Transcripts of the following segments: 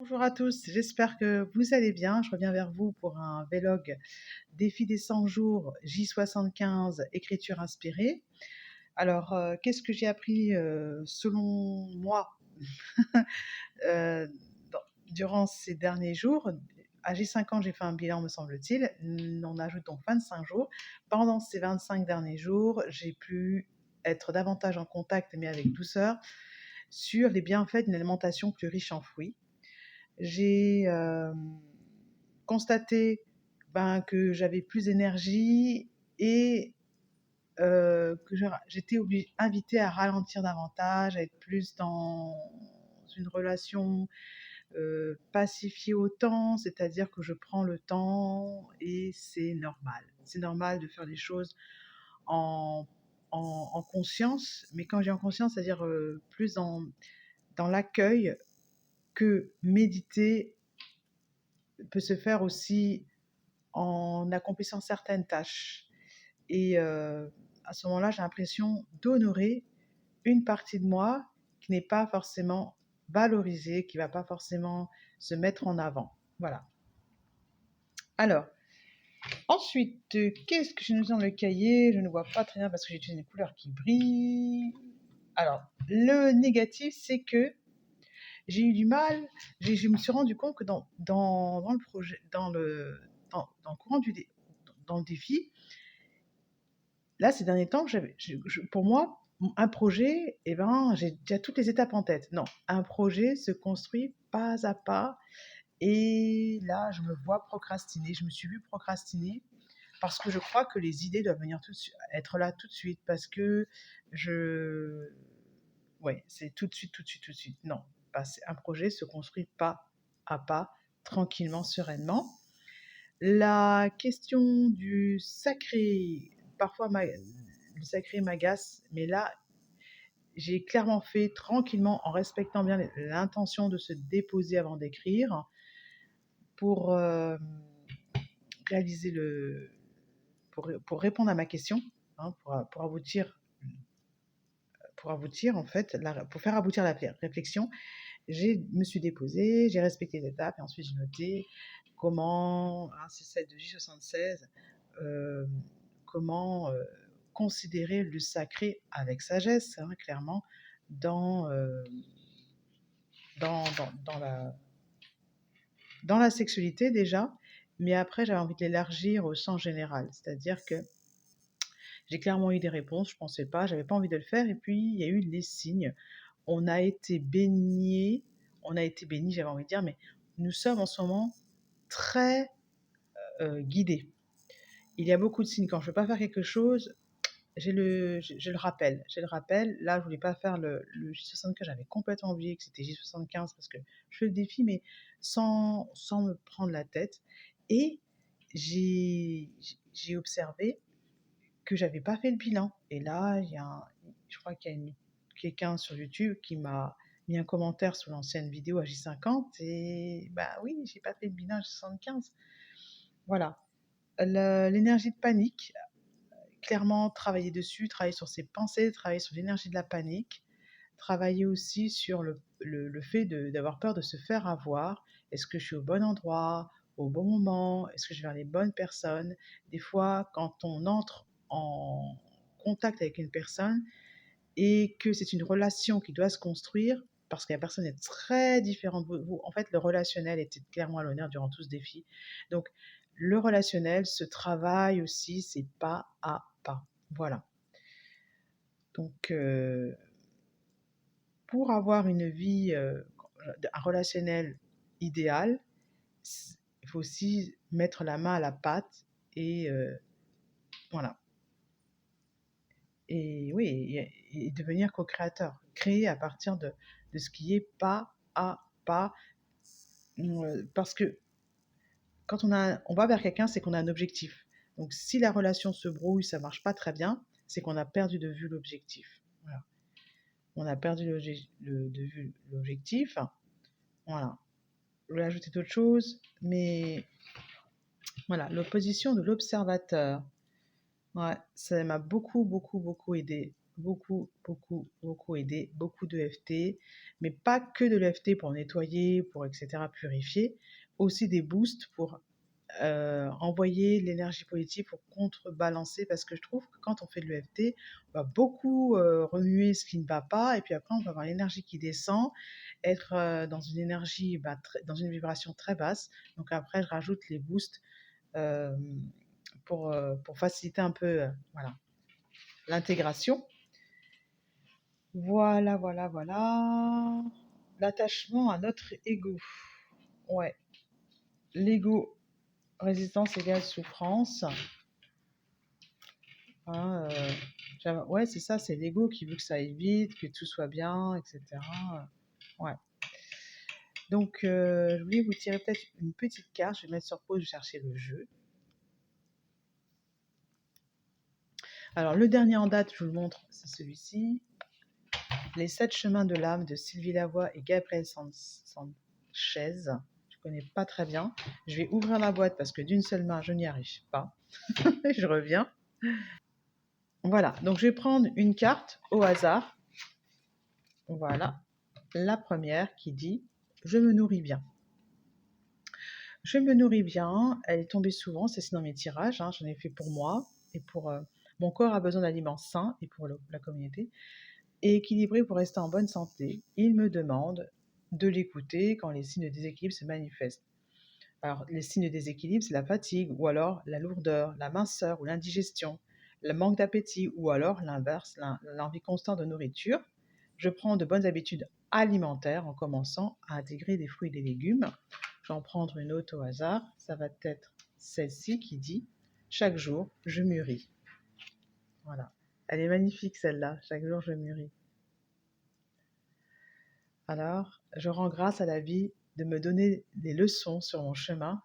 Bonjour à tous, j'espère que vous allez bien. Je reviens vers vous pour un vlog défi des 100 jours J75 écriture inspirée. Alors, qu'est-ce que j'ai appris selon moi euh, durant ces derniers jours? À J50, j'ai fait un bilan, me semble-t-il. On ajoute donc 25 jours. Pendant ces 25 derniers jours, j'ai pu être davantage en contact, mais avec douceur, sur les bienfaits d'une alimentation plus riche en fruits. J'ai constaté que j'avais plus d'énergie et que j'étais invitée à ralentir davantage, à être plus dans une relation pacifiée au temps, c'est-à-dire que je prends le temps et c'est normal. C'est normal de faire les choses en, en conscience, mais quand j'ai en conscience, c'est-à-dire plus dans l'accueil que méditer peut se faire aussi en accomplissant certaines tâches. Et à ce moment-là, j'ai l'impression d'honorer une partie de moi qui n'est pas forcément valorisée, qui ne va pas forcément se mettre en avant. Voilà. Alors, ensuite, qu'est-ce que je note dans le cahier? Je ne vois pas très bien parce que j'ai utilisé une couleur qui brille. Alors, le négatif, c'est que j'ai eu du mal, je me suis rendu compte que dans le projet, dans le courant dans le défi, là, ces derniers temps, pour moi, un projet, j'ai déjà toutes les étapes en tête. Non, un projet se construit pas à pas. Et là, je me vois procrastiner. Je me suis vue procrastiner parce que je crois que les idées doivent venir être là tout de suite. Parce que ouais, c'est tout de suite, tout de suite, tout de suite. Non, un projet se construit pas à pas, tranquillement, sereinement. La question du sacré, parfois le sacré m'agace, mais là, j'ai clairement fait tranquillement en respectant bien l'intention de se déposer avant d'écrire pour réaliser pour répondre à ma question, hein, pour aboutir en fait, pour faire aboutir la réflexion. Je me suis déposée, j'ai respecté les étapes et ensuite j'ai noté comment, c'est celle de J76, comment considérer le sacré avec sagesse, hein, clairement, dans, dans, dans, dans la sexualité déjà, mais après j'avais envie de l'élargir au sens général, c'est-à-dire que j'ai clairement eu des réponses, je ne pensais pas, j'avais pas envie de le faire, et puis il y a eu les signes. On a été bénis, j'avais envie de dire, mais nous sommes en ce moment très guidés. Il y a beaucoup de signes. Quand je ne veux pas faire quelque chose, je le rappelle. Là, je ne voulais pas faire le J75, j'avais complètement oublié que c'était J75 parce que je fais le défi, mais sans me prendre la tête. Et j'ai observé que j'avais pas fait le bilan. Et là, je crois qu'il y a quelqu'un sur YouTube qui m'a mis un commentaire sur l'ancienne vidéo à J50 et bah oui, j'ai pas fait le bilan à J75. Voilà. L'énergie de panique, clairement travailler dessus, travailler sur ses pensées, travailler sur l'énergie de la panique, travailler aussi sur le fait d'avoir peur de se faire avoir. Est-ce que je suis au bon endroit, au bon moment? Est-ce que je vais vers les bonnes personnes? Des fois, quand on entre en contact avec une personne et que c'est une relation qui doit se construire, parce que la personne est très différente de vous. En fait, le relationnel était clairement à l'honneur durant tout ce défi. Donc, le relationnel se travaille aussi, c'est pas à pas. Voilà. Donc, pour avoir une vie, un relationnel idéal, il faut aussi mettre la main à la pâte et voilà. Et oui, et devenir co-créateur, créer à partir de ce qui est pas à pas, parce que quand on va vers quelqu'un, c'est qu'on a un objectif. Donc si la relation se brouille, ça marche pas très bien, c'est qu'on a perdu de vue l'objectif. Voilà. On a perdu de vue l'objectif. Voilà. Je voulais ajouter d'autres choses, mais voilà, l'opposition de l'observateur. Ouais, ça m'a beaucoup, beaucoup, beaucoup aidé beaucoup, beaucoup, beaucoup aidé, beaucoup de d'EFT, mais pas que de l'EFT pour nettoyer, pour etc., purifier, aussi des boosts pour envoyer l'énergie positive pour contrebalancer, parce que je trouve que quand on fait de l'EFT, on va beaucoup remuer ce qui ne va pas, et puis après on va avoir l'énergie qui descend, être dans une énergie, dans une vibration très basse. Donc après je rajoute les boosts euh, pour faciliter un peu voilà, l'intégration. Voilà, voilà, voilà. L'attachement à notre ego. Ouais, l'ego, résistance égale souffrance. Hein, ouais, c'est ça, c'est l'ego qui veut que ça aille vite, que tout soit bien, etc. Ouais. Donc, je voulais vous tirer peut-être une petite carte. Je vais mettre sur pause, je vais chercher le jeu. Alors, le dernier en date, je vous le montre, c'est celui-ci. Les 7 chemins de l'âme de Sylvie Lavoie et Gabriel Sanchez. Je ne connais pas très bien. Je vais ouvrir la boîte parce que d'une seule main, je n'y arrive pas. Je reviens. Voilà, donc je vais prendre une carte au hasard. Voilà, la première qui dit « Je me nourris bien ». Je me nourris bien, elle est tombée souvent, c'est dans mes tirages, hein, j'en ai fait pour moi et pour mon corps a besoin d'aliments sains et pour la communauté, et équilibré pour rester en bonne santé. Il me demande de l'écouter quand les signes de déséquilibre se manifestent. Alors, les signes de déséquilibre, c'est la fatigue, ou alors la lourdeur, la minceur ou l'indigestion, le manque d'appétit, ou alors l'inverse, l'envie constante de nourriture. Je prends de bonnes habitudes alimentaires en commençant à intégrer des fruits et des légumes. Je vais en prendre une autre au hasard. Ça va être celle-ci qui dit « Chaque jour, je mûris ». Voilà. Elle est magnifique celle-là. Chaque jour, je mûris. Alors, je rends grâce à la vie de me donner des leçons sur mon chemin.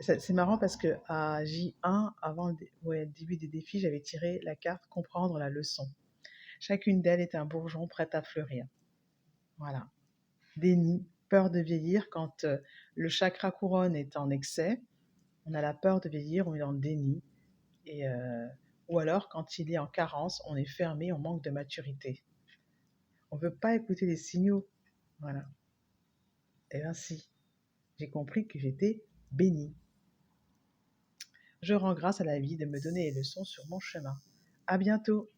C'est marrant parce que à J1, avant le début des défis, j'avais tiré la carte « Comprendre la leçon ». Chacune d'elles est un bourgeon prêt à fleurir. Voilà. Déni, peur de vieillir. Quand le chakra couronne est en excès, on a la peur de vieillir, on est dans le déni. Ou alors, quand il est en carence, on est fermé, on manque de maturité. On ne veut pas écouter les signaux. Voilà. Et ainsi, j'ai compris que j'étais bénie. Je rends grâce à la vie de me donner les leçons sur mon chemin. À bientôt.